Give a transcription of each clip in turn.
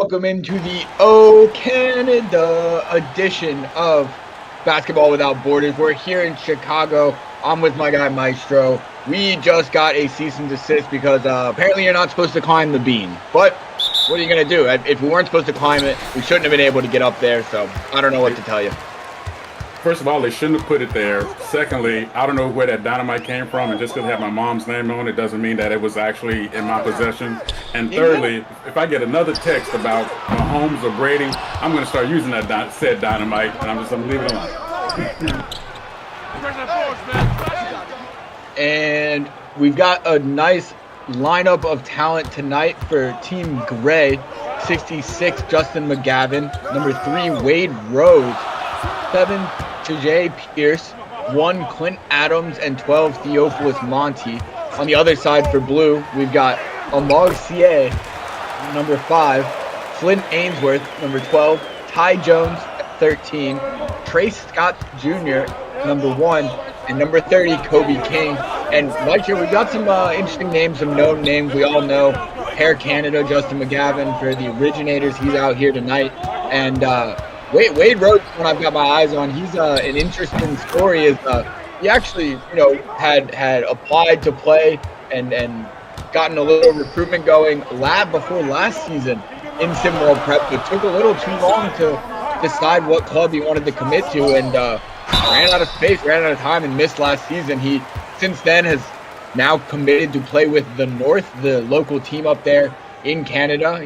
welcome into the O Canada edition of Basketball Without Borders. We're here in Chicago. I'm with my guy Maestro. We just got a cease and desist because apparently you're not supposed to climb the beam. But what are you going to do? If we weren't supposed to climb it, we shouldn't have been able to get up there. So I don't know what to tell you. First of all, they shouldn't have put it there. Secondly, I don't know where that dynamite came from, and just because it had my mom's name on it doesn't mean that it was actually in my possession. And thirdly, if I get another text about Mahomes or Brady, I'm going to start using that said dynamite, and I'm going to leave it alone. And we've got a nice lineup of talent tonight for Team Gray. 66, Justin McGavin. Number 3, Wade Rose. 7, Tajay Pierce. 1, Clint Adams. And 12, Theophilus Monty. On the other side for Blue, we've got Amar Sieh, number 5. Flynn Ainsworth, number 12. Ty Jones, 13. Trace Scott Jr., number 1. And number 30, Kobe King. And Mike here, we've got some interesting names, some known names we all know. Hair Canada, Justin McGavin for the Originators. He's out here tonight. And Wade Rhodes, when I've got my eyes on, he's an interesting story. Is he actually, had applied to play and gotten a little recruitment going before last season in SimWorld Prep, but took a little too long to decide what club he wanted to commit to, and ran out of space, ran out of time, and missed last season. He, since then, has now committed to play with the North, the local team up there in Canada.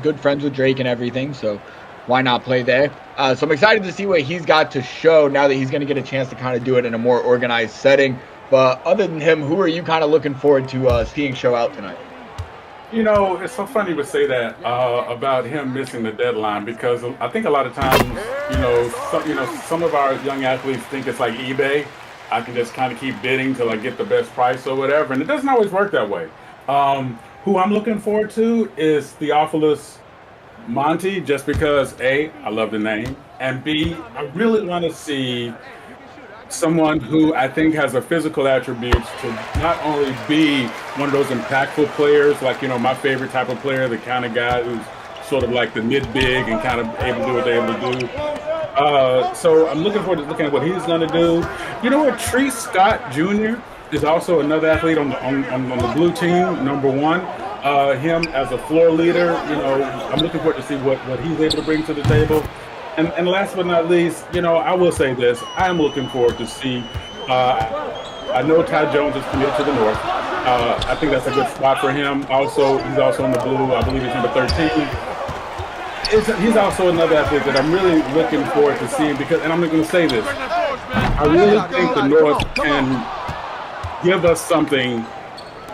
Good friends with Drake and everything, so why not play there? So I'm excited to see what he's got to show now that he's going to get a chance to kind of do it in a more organized setting. But other than him, who are you kind of looking forward to seeing show out tonight? It's so funny to say that about him missing the deadline, because I think a lot of times, some of our young athletes think it's like eBay. I can just kind of keep bidding till I get the best price or whatever, and it doesn't always work that way. Who I'm looking forward to is Theophilus Monty, just because A, I love the name, and B, I really want to see someone who I think has the physical attributes to not only be one of those impactful players, like, my favorite type of player, the kind of guy who's sort of like the mid-big and kind of able to do what they're able to do. So I'm looking forward to looking at what he's going to do. You know what? Trace Scott Jr. is also another athlete on the blue team, number 1. Him as a floor leader, I'm looking forward to see what he's able to bring to the table. And last but not least, I will say this. I'm looking forward to see, I know Ty Jones is committed to the North. I think that's a good spot for him. Also, he's also on the blue. I believe he's number 13. He's also another athlete that I'm really looking forward to seeing, because, and I'm going to say this, I really think the North can give us something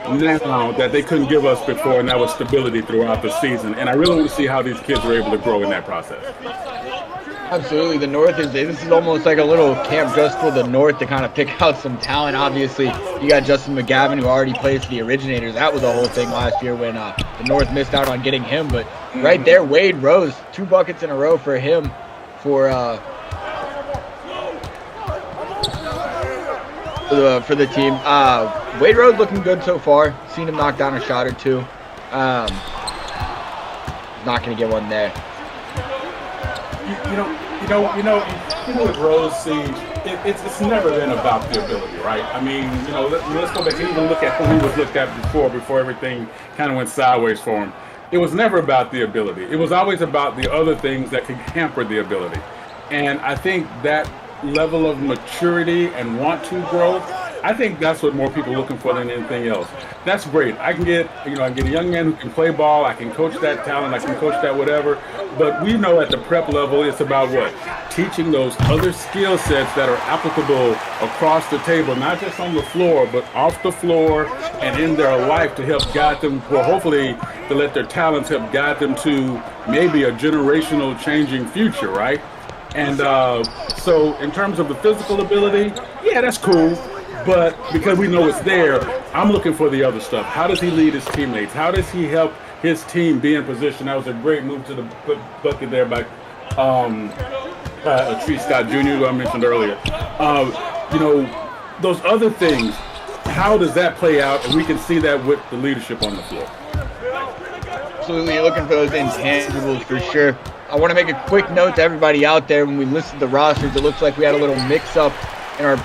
now that they couldn't give us before, and that was stability throughout the season. And I really want to see how these kids are able to grow in that process. Absolutely. The North this is almost like a little camp just for the North to kind of pick out some talent. Obviously, you got Justin McGavin, who already plays for the Originators. That was the whole thing last year when the North missed out on getting him. But right there, Wade Rose, 2 buckets in a row for him for the team. Wade Rose looking good so far. Seen him knock down a shot or 2. Not going to get one there. With Rose, it's never been about the ability, right? I mean, let's go back and even look at who he was looked at before everything kind of went sideways for him. It was never about the ability. It was always about the other things that could hamper the ability. And I think that level of maturity and want to grow, I think that's what more people are looking for than anything else. That's great. I can get a young man who can play ball. I can coach that talent. I can coach that whatever. But we know at the prep level, it's about what? Teaching those other skill sets that are applicable across the table, not just on the floor, but off the floor and in their life, to help guide them, well, hopefully to let their talents help guide them to maybe a generational changing future, right? And so in terms of the physical ability, yeah, that's cool. But because we know it's there, I'm looking for the other stuff. How does he lead his teammates? How does he help his team be in position? That was a great move to the bucket there by Trace Scott Jr., who I mentioned earlier. Those other things, how does that play out? And we can see that with the leadership on the floor. Absolutely looking for those intangibles for sure. I want to make a quick note to everybody out there. When we listed the rosters, it looks like we had a little mix-up in our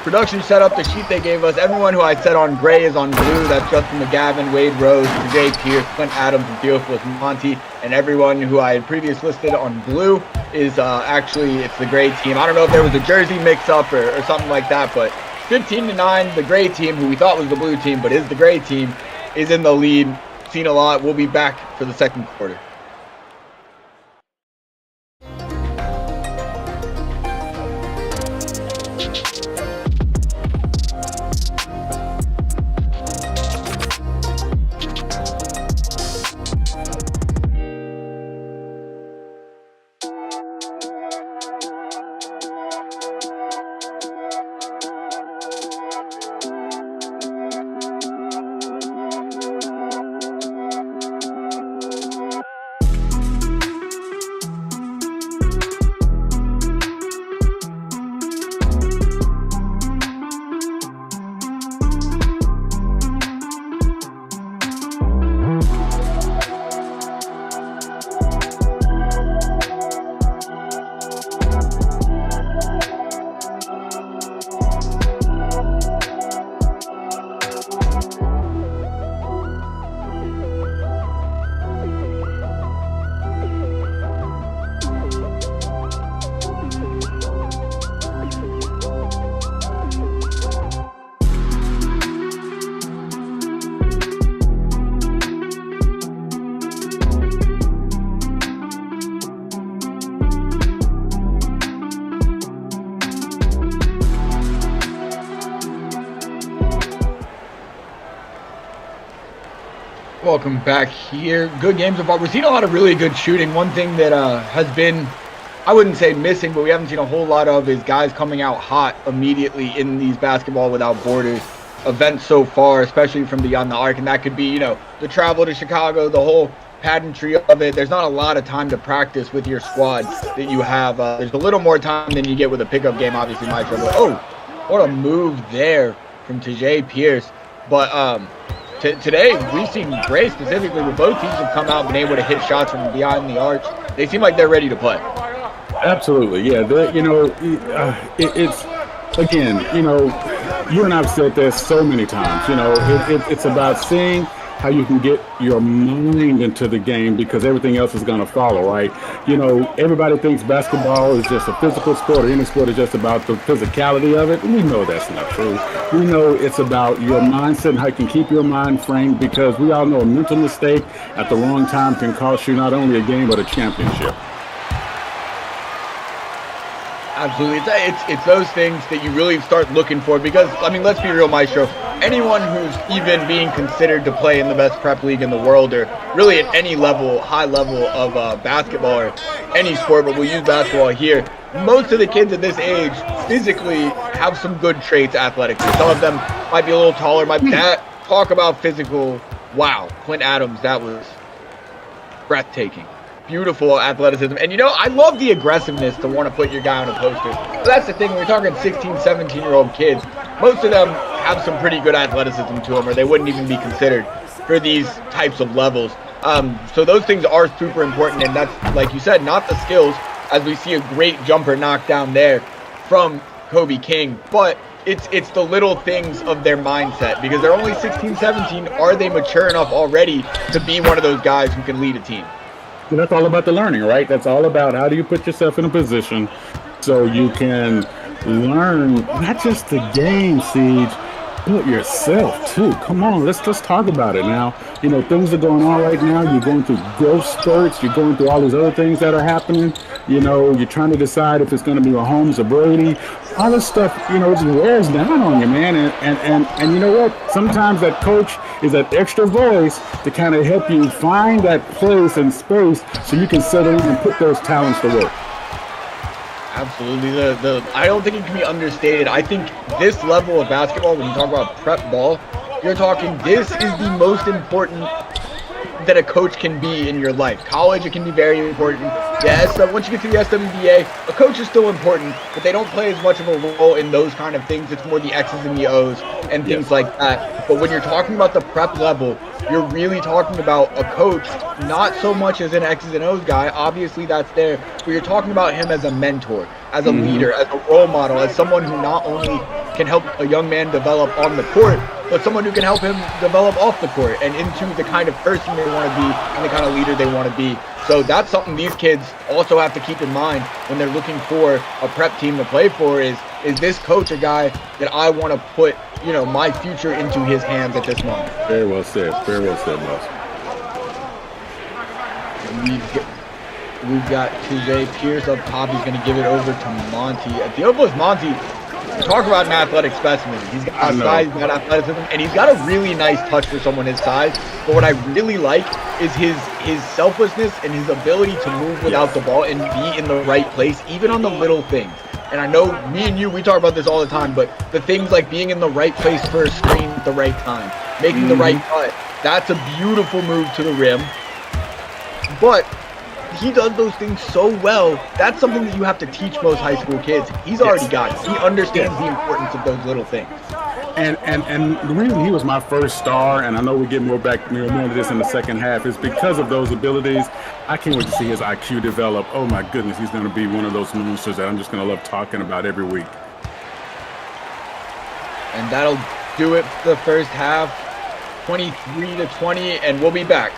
production setup. The sheet they gave us, everyone who I said on gray is on blue. That's Justin McGavin, Wade Rose, Jay Pierce, Clint Adams, and Theophilus Monty. And everyone who I had previously listed on blue is actually, it's the gray team. I don't know if there was a jersey mix-up or something like that, but 15-9, the gray team, who we thought was the blue team, but is the gray team, is in the lead. Seen a lot. We'll be back for the second quarter. Welcome back here. Good games so far. We're seeing a lot of really good shooting. One thing that has been, I wouldn't say missing, but we haven't seen a whole lot of is guys coming out hot immediately in these Basketball Without Borders events so far, especially from Beyond the Arc. And that could be, you know, the travel to Chicago, the whole pageantry of it. There's not a lot of time to practice with your squad that you have. There's a little more time than you get with a pickup game, obviously, my trouble. Oh, what a move there from Jay Pierce. But today, we've seen Gray specifically, where both teams have come out and been able to hit shots from behind the arch. They seem like they're ready to play. Absolutely, yeah. It's, again, you know, you and I have said this so many times, you know, it's about seeing how you can get your mind into the game, because everything else is going to follow, right? You know, everybody thinks basketball is just a physical sport, or any sport is just about the physicality of it. We know that's not true. We know it's about your mindset and how you can keep your mind framed, because we all know a mental mistake at the wrong time can cost you not only a game but a championship. Absolutely. It's those things that you really start looking for, because, I mean, let's be real, Maestro. Anyone who's even being considered to play in the best prep league in the world, or really at any level, high level of basketball or any sport, but we'll use basketball here, most of the kids at this age physically have some good traits athletically. Some of them might be a little taller. Talk about physical. Wow, Clint Adams, that was breathtaking. Beautiful athleticism. And, you know, I love the aggressiveness to want to put your guy on a poster. But that's the thing, when we're talking 16, 17-year-old kids, most of them have some pretty good athleticism to them, or they wouldn't even be considered for these types of levels. So those things are super important, and that's, like you said, not the skills, as we see a great jumper knocked down there from Kobe King, but it's the little things of their mindset, because they're only 16, 17. Are they mature enough already to be one of those guys who can lead a team? So that's all about the learning, right? That's all about how do you put yourself in a position so you can learn not just the game, Siege, but yourself too. Come on, let's talk about it now. You know, things are going on right now. You're going through growth spurts. You're going through all these other things that are happening. You know, you're trying to decide if it's going to be Mahomes or Brady. All this stuff, you know, it just wears down on you, man. And you know what? Sometimes that coach is that extra voice to kind of help you find that place and space so you can settle in and put those talents to work. Absolutely. I don't think it can be understated. I think this level of basketball, when you talk about prep ball, you're talking this is the most important that a coach can be in your life. College, it can be very important. Yes, once you get to the SWBA, a coach is still important, but they don't play as much of a role in those kind of things. It's more the X's and the O's and things like that. But when you're talking about the prep level, you're really talking about a coach, not so much as an X's and O's guy. Obviously, that's there. But you're talking about him as a mentor, as a leader, as a role model, as someone who not only can help a young man develop on the court, but someone who can help him develop off the court and into the kind of person they want to be and the kind of leader they want to be. So that's something these kids also have to keep in mind when they're looking for a prep team to play for is this coach a guy that I want to put, my future into his hands at this moment? Very well said. Very well said, Moss. We've got Tuesday Pierce up top. He's going to give it over to Monty. Theophilus Monty, talk about an athletic specimen. He's got size, he's got athleticism, and he's got a really nice touch for someone his size. But what I really like is his selflessness and his ability to move without the ball and be in the right place, even on the little things. And I know me and you, we talk about this all the time, but the things like being in the right place for a screen at the right time, making the right cut, that's a beautiful move to the rim. But he does those things so well. That's something that you have to teach most high school kids. He's already got it. He understands the importance of those little things. And the reason he was my first star, and I know we get more into this in the second half, is because of those abilities. I can't wait to see his IQ develop. Oh my goodness, he's going to be one of those monsters that I'm just going to love talking about every week. And that'll do it for the first half, 23-20, and we'll be back.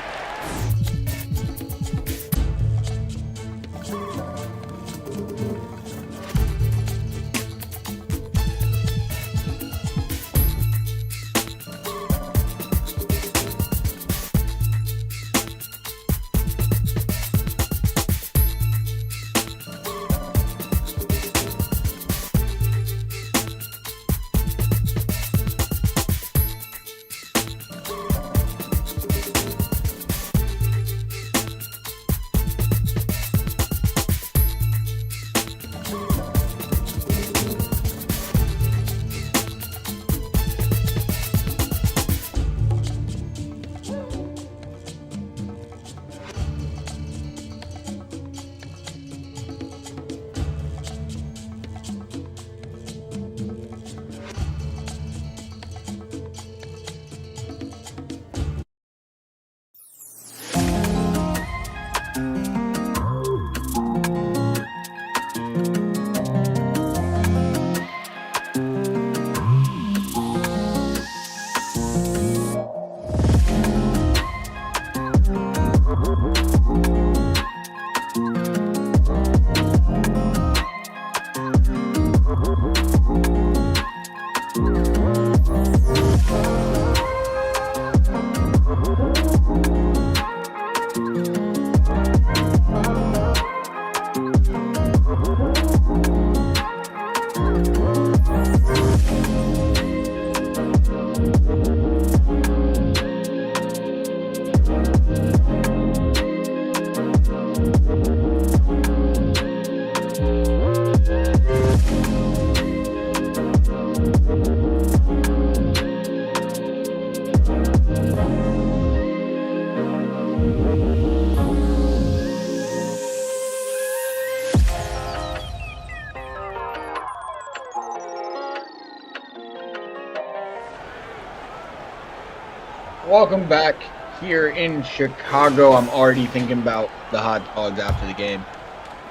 Welcome back here in Chicago. I'm already thinking about the hot dogs after the game.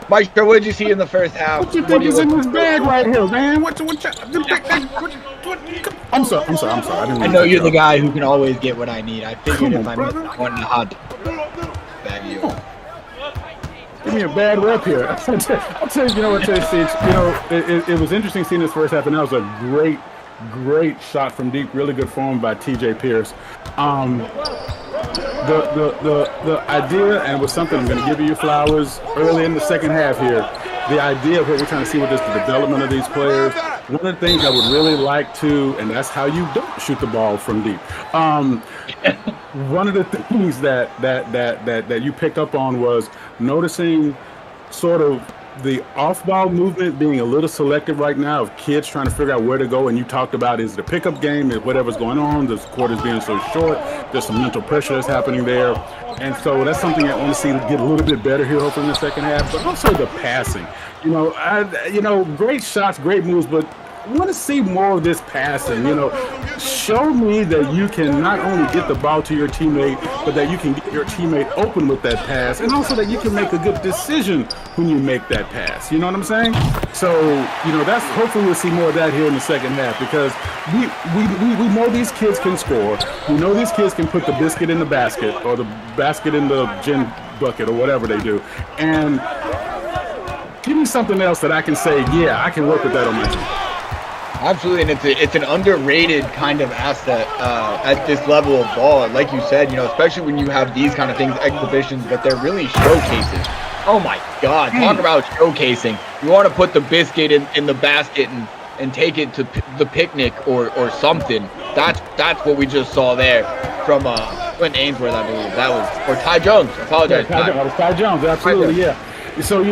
Maestro, what did you see in the first half? What you think is in this bag right here, man? I'm sorry. I know you're the guy who can always get what I need. I figured if I wanted a hot dog, bag you. Give me a bad rep here. I'll tell you, it was interesting seeing this first half, and that was a great shot from deep, really good form by TJ Pierce. The idea, and it was something I'm going to give you flowers early in the second half here, the idea of what we're trying to see with this, the development of these players. One of the things I would really like to, and that's how you don't shoot the ball from deep. One of the things that you picked up on was noticing sort of the off-ball movement being a little selective right now of kids trying to figure out where to go. And you talked about is the pickup game, is whatever's going on, the quarters being so short, there's some mental pressure that's happening there. And so that's something I want to see get a little bit better here, hopefully in the second half. But also the passing. Great shots, great moves, but I want to see more of this passing. Show me that you can not only get the ball to your teammate, but that you can get your teammate open with that pass, and also that you can make a good decision when you make that pass. You know what I'm saying? So, that's hopefully we'll see more of that here in the second half, because we know these kids can score. We know these kids can put the biscuit in the basket or the basket in the gin bucket or whatever they do. And give me something else that I can say, yeah, I can work with that on my team. Absolutely, and it's an underrated kind of asset at this level of ball. Like you said, especially when you have these kind of things, exhibitions, but they're really showcases. Oh my God, talk about showcasing. You want to put the biscuit in the basket and take it to the picnic or something. That's what we just saw there from Clint Ainsworth, I believe. That was, or Ty Jones. I apologize. Yeah, that was Ty Jones, absolutely, yeah. So,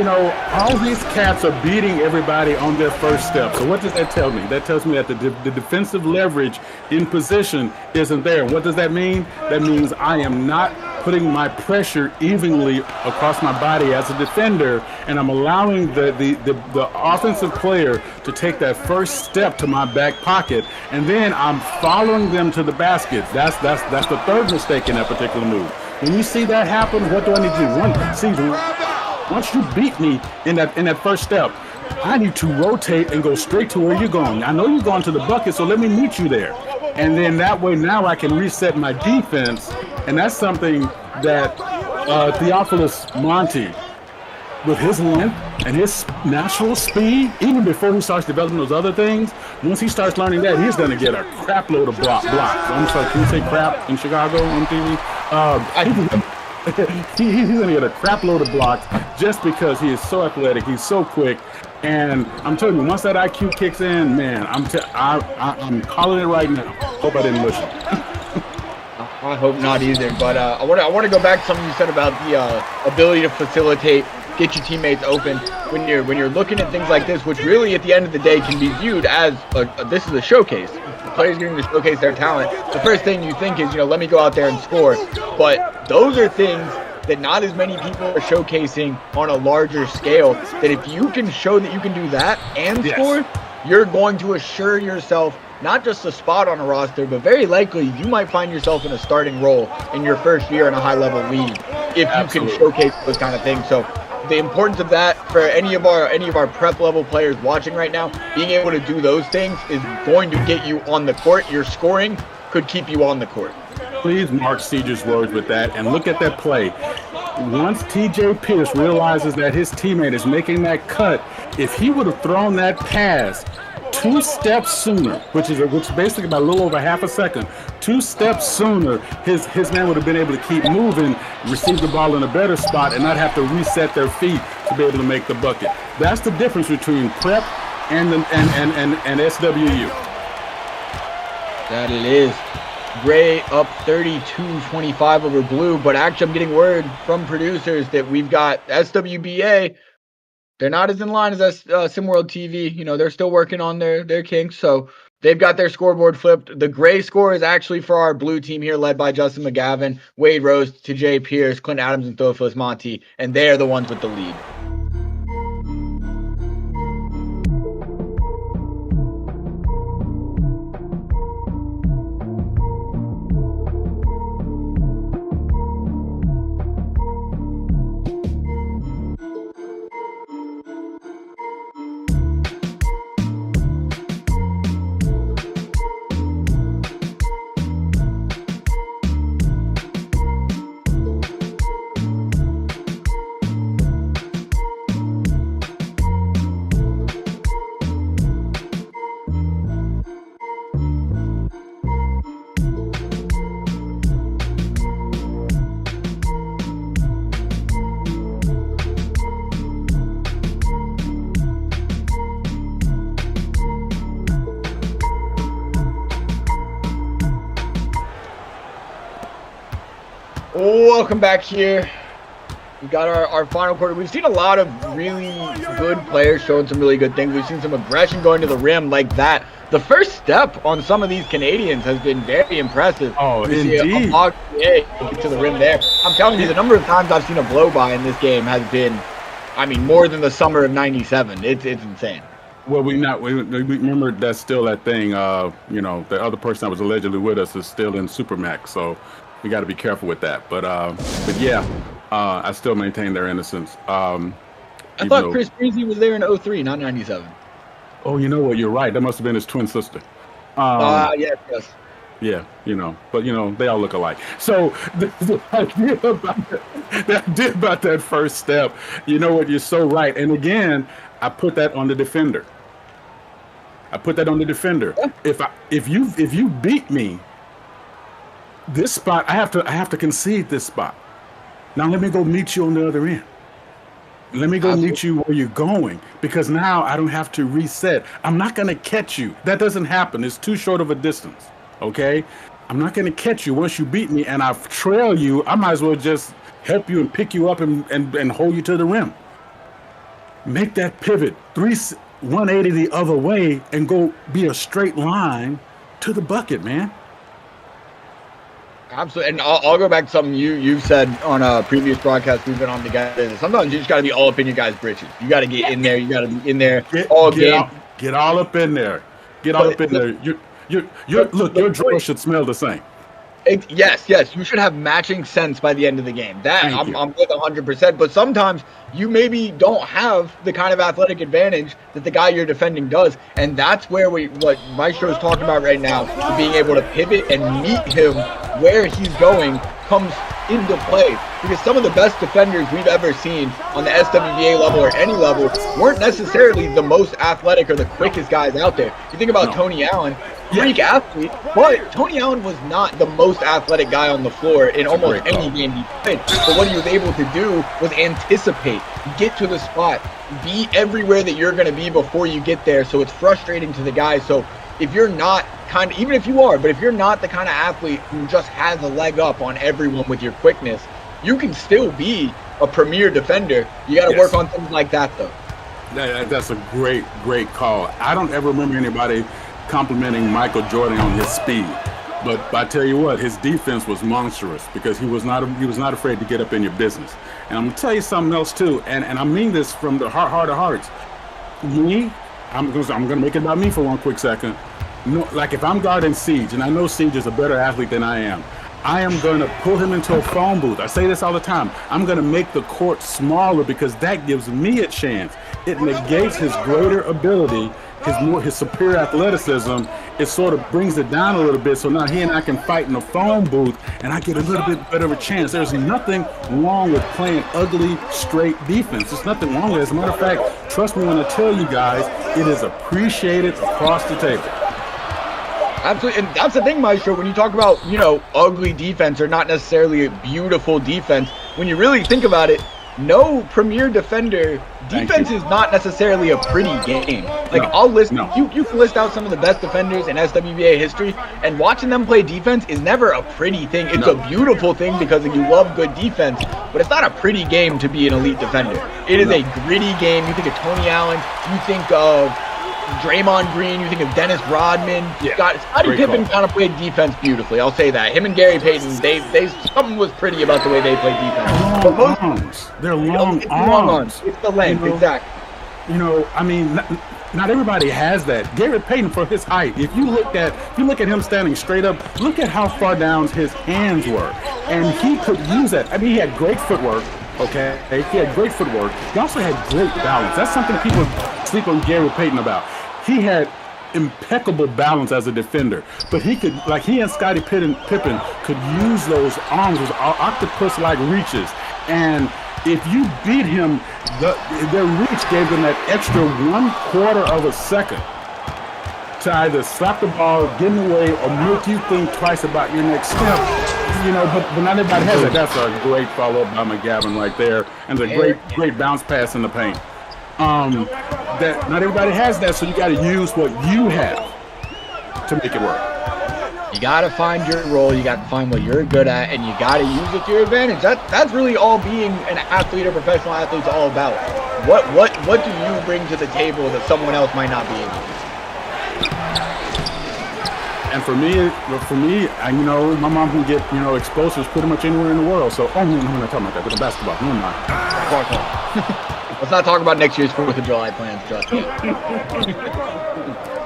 all these cats are beating everybody on their first step. So what does that tell me? That tells me that the defensive leverage in position isn't there. What does that mean? That means I am not putting my pressure evenly across my body as a defender, and I'm allowing the offensive player to take that first step to my back pocket, and then I'm following them to the basket. That's the third mistake in that particular move. When you see that happen, what do I need to do? Once you beat me in that first step, I need to rotate and go straight to where you're going. I know you're going to the bucket, so let me meet you there. And then that way now I can reset my defense. And that's something that Theophilus Monty, with his length and his natural speed, even before he starts developing those other things, once he starts learning that, he's going to get a crap load of blocks. I'm sorry, can you say crap in Chicago on TV? He's going to get a crap load of blocks just because he is so athletic. He's so quick. And I'm telling you, once that IQ kicks in, man, I'm calling it right now. Hope I didn't listen. I hope not either. But I want to go back to something you said about the ability to facilitate, get your teammates open when you're looking at things like this, which really at the end of the day can be viewed as this is a showcase. Players getting to showcase their talent. The first thing you think is, let me go out there and score. But those are things that not as many people are showcasing on a larger scale. That if you can show that you can do that and score, you're going to assure yourself not just a spot on a roster, but very likely you might find yourself in a starting role in your first year in a high-level league if you can showcase those kind of things. So the importance of that for any of our prep level players watching right now, being able to do those things is going to get you on the court. Your scoring could keep you on the court. Please mark Caesar's words with that and look at that play. Once TJ Pierce realizes that his teammate is making that cut, if he would have thrown that pass 2 steps sooner, which is basically about a little over half a second, 2 steps sooner, his man would have been able to keep moving, receive the ball in a better spot, and not have to reset their feet to be able to make the bucket. That's the difference between prep and SWU. That it is. Gray up 32-25 over Blue, but actually I'm getting word from producers that we've got SWBA. They're not as in line as SimWorld TV. They're still working on their kinks, so they've got their scoreboard flipped. The gray score is actually for our blue team here, led by Justin McGavin, Wade Rose, TJ Pierce, Clint Adams, and Theophilus Monty, and they are the ones with the lead. Welcome back here We got our final quarter. We've seen a lot of really good players showing some really good things. We've seen some aggression going to the rim like that. The first step on some of these Canadians has been very impressive. Oh, we indeed. See a to the rim there. I'm telling you, the number of times I've seen a blow by in this game has been, I mean, more than the summer of '97. It's insane. Well, we remember that's still that thing. You know, the other person that was allegedly with us is still in Supermax, so we got to be careful with that. But yeah, I still maintain their innocence. I thought Chris Breezy was there in '03, not '97. Oh, you know what? You're right. That must have been his twin sister. Yes. Yeah, you know, but you know, they all look alike. So the idea about that first step, you know what? You're so right. And again, I put that on the defender. Yeah. If you beat me, this spot I have to concede this spot. Now let me go meet you on the other end. Let me go meet you where you're going, because now I don't have to reset. I'm not going to catch you. That doesn't happen. It's too short of a distance. Okay? I'm not going to catch you once you beat me and I trail you. I might as well just help you and pick you up and hold you to the rim. Make that pivot 180 the other way and go be a straight line to the bucket, man. Absolutely, and I'll go back to something you've said on a previous broadcast we've been on together. Sometimes you just got to be all up in your guys' britches. You got to get in there. You got to be in there all game. Get all up in there. Get all up in there. Look, your drawers should smell the same. Yes. You should have matching scents by the end of the game. I'm with 100%. But sometimes you maybe don't have the kind of athletic advantage that the guy you're defending does, and that's where what Maestro is talking about right now, being able to pivot and meet him where he's going comes into play. Because some of the best defenders we've ever seen on the SWBA level or any level weren't necessarily the most athletic or the quickest guys out there. You think about Tony Allen. Freak athlete, but Tony Allen was not the most athletic guy on the floor in almost any game he played. But what he was able to do was anticipate, get to the spot, be everywhere that you're going to be before you get there. So it's frustrating to the guys. So if you're not even if you are, but if you're not the kind of athlete who just has a leg up on everyone with your quickness, you can still be a premier defender. You got to work on things like that, though. That's a great call. I don't ever remember anybody complimenting Michael Jordan on his speed, but I tell you what, his defense was monstrous because he was not afraid to get up in your business. And I'm gonna tell you something else too, and I mean this from the heart of hearts. I'm gonna make it about me for one quick second. No, like if I'm guarding Siege, and I know Siege is a better athlete than I am gonna pull him into a phone booth. I say this all the time. I'm gonna make the court smaller because that gives me a chance. It negates his greater ability, his superior athleticism. It sort of brings it down a little bit, so now he and I can fight in a phone booth and I get a little bit better of a chance. There's nothing wrong with playing ugly, straight defense. There's nothing wrong with it. As a matter of fact, trust me when I tell you guys, it is appreciated across the table. Absolutely, and that's the thing, Maestro, when you talk about, ugly defense or not necessarily a beautiful defense, when you really think about it, no premier defender, defense is not necessarily a pretty game. Like, I'll list, you can list out some of the best defenders in SWBA history, and watching them play defense is never a pretty thing. It's a beautiful thing because you love good defense, but it's not a pretty game to be an elite defender. It is a gritty game. You think of Tony Allen, you think of Draymond Green, you think of Dennis Rodman. Scottie Pippen kind of played defense beautifully. I'll say that. Him and Gary Payton, they something was pretty about the way they played defense. Long arms. They're long arms. It's the length, exactly. I mean, not everybody has that. Gary Payton, for his height, if you look at him standing straight up, look at how far down his hands were, and he could use that. I mean, he had great footwork. Okay, he had great footwork. He also had great balance. That's something people sleep on Gary Payton about. He had impeccable balance as a defender, but he could, like he and Scottie Pippen could use those arms, those octopus-like reaches. And if you beat him, their reach gave them that extra 1/4 of a second to either slap the ball, get in the way, or make you think twice about your next step. But not everybody has that. That's a great follow-up by McGavin right there, and a great bounce pass in the paint. That not everybody has that, so you got to use what you have to make it work. You got to find your role. You got to find what you're good at, and you got to use it to your advantage. That's really all being an athlete or professional athlete's all about. What do you bring to the table that someone else might not be able to? And for me, my mom can get, explosives pretty much anywhere in the world. So, we're not talking about that. We're basketball. No, I'm not. Let's not talk about next year's 4th of July plans, Justin.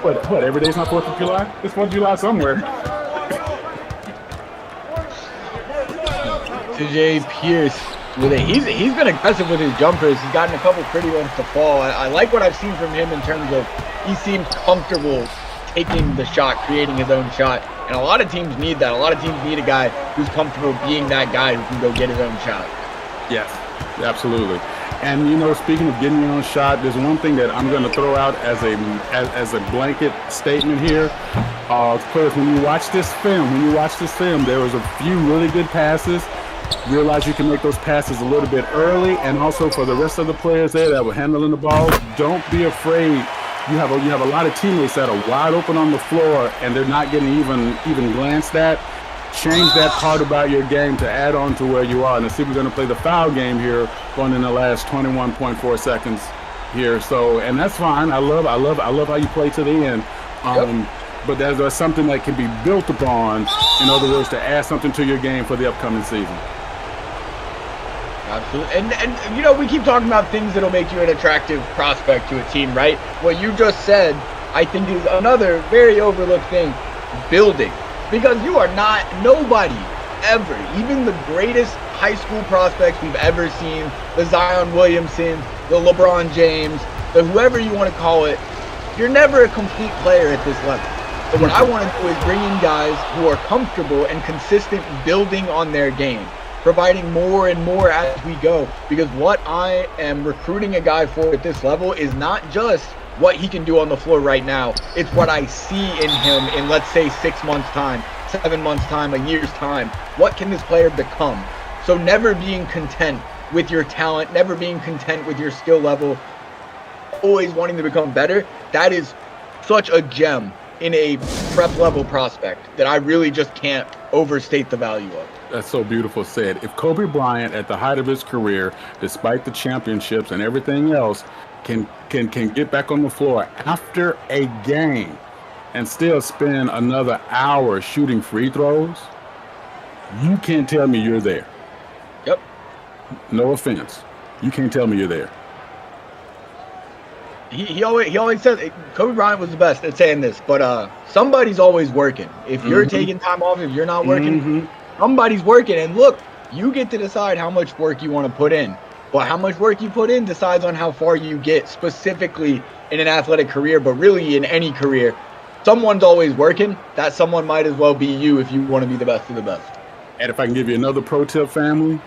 What? Every day's not 4th of July? It's 4th of July somewhere. TJ Pierce with it. He's been aggressive with his jumpers. He's gotten a couple pretty ones to fall. I like what I've seen from him in terms of he seems comfortable taking the shot, creating his own shot. And a lot of teams need that. A lot of teams need a guy who's comfortable being that guy who can go get his own shot. Yes, absolutely. And, speaking of getting your own shot, there's one thing that I'm going to throw out as a blanket statement here. Players, when you watch this film, there was a few really good passes. Realize you can make those passes a little bit early. And also for the rest of the players there that were handling the ball, don't be afraid. You have a lot of teammates that are wide open on the floor and they're not getting even glanced at. Change that part about your game to add on to where you are. And let's see, we're going to play the foul game here, going in the last 21.4 seconds here. So, and that's fine. I love how you play to the end. But there's something that can be built upon. In other words, to add something to your game for the upcoming season. Absolutely. And we keep talking about things that'll make you an attractive prospect to a team, right? What you just said, I think, is another very overlooked thing, building. Because you are not, nobody ever, even the greatest high school prospects we've ever seen, the Zion Williamson, the LeBron James, the whoever you want to call it, you're never a complete player at this level. So what I want to do is bring in guys who are comfortable and consistent building on their game, providing more and more as we go, because what I am recruiting a guy for at this level is not just what he can do on the floor right now. It's what I see in him in, let's say, 6 months time, 7 months time, a year's time. What can this player become? So never being content with your talent, never being content with your skill level, always wanting to become better. That is such a gem in a prep level prospect that I really just can't overstate the value of. That's so beautiful said. If Kobe Bryant, at the height of his career, despite the championships and everything else, can get back on the floor after a game and still spend another hour shooting free throws, you can't tell me you're there. Yep. No offense. You can't tell me you're there. He always says Kobe Bryant was the best at saying this, but somebody's always working. If you're taking time off, if you're not working, somebody's working. And look, you get to decide how much work you want to put in. But how much work you put in decides on how far you get, specifically in an athletic career, but really in any career. Someone's always working. That someone might as well be you if you want to be the best of the best. And if I can give you another pro tip, family,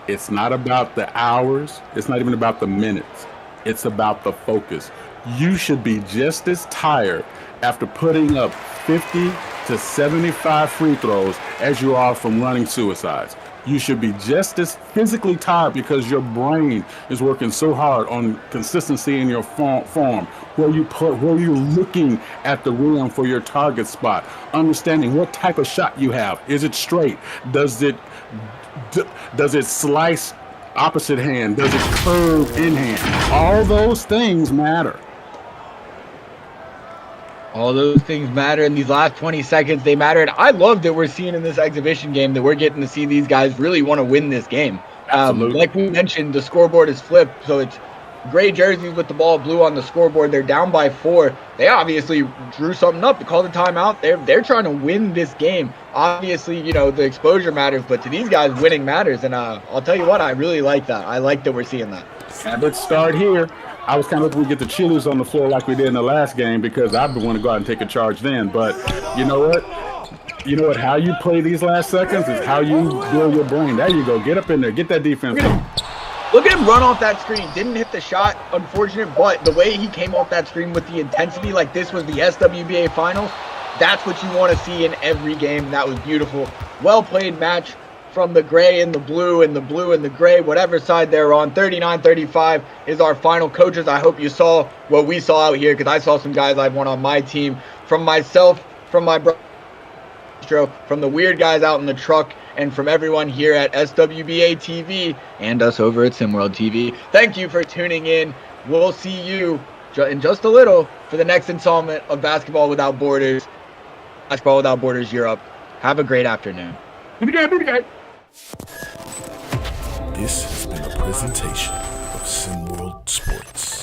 it's not about the hours. It's not even about the minutes. It's about the focus. You should be just as tired after putting up 50 to 75 free throws as you are from running suicides. You should be just as physically tired because your brain is working so hard on consistency in your form, where you're looking at the rim for your target spot, understanding what type of shot you have. Is it straight? Does it slice opposite hand? Does it curve in hand? All those things matter. All those things matter. In these last 20 seconds, they matter. And I love that we're seeing in this exhibition game that we're getting to see these guys really want to win this game. Like we mentioned, the scoreboard is flipped, so it's gray jerseys with the ball blue on the scoreboard. They're down by 4. They obviously drew something up to call the timeout. They're trying to win this game. Obviously, the exposure matters, but to these guys, winning matters. And I'll tell you what, I really like that. I like that we're seeing that. And let's start here. I was kind of looking to get the cheerleaders on the floor like we did in the last game because I want to go out and take a charge then. But you know what? How you play these last seconds is how you build your brain. There you go. Get up in there. Get that defense. Look at him run off that screen. Didn't hit the shot, unfortunate, but the way he came off that screen with the intensity, like this was the SWBA final, that's what you want to see in every game. That was beautiful. Well-played match from the gray and the blue and the blue and the gray, whatever side they're on. 39-35 is our final. Coaches, I hope you saw what we saw out here because I saw some guys I've won on my team. From myself, from my brother, from the weird guys out in the truck, and from everyone here at SWBA TV and us over at SimWorld TV. Thank you for tuning in. We'll see you in just a little for the next installment of Basketball Without Borders. Basketball Without Borders Europe. Have a great afternoon. This has been a presentation of SimWorld Sports.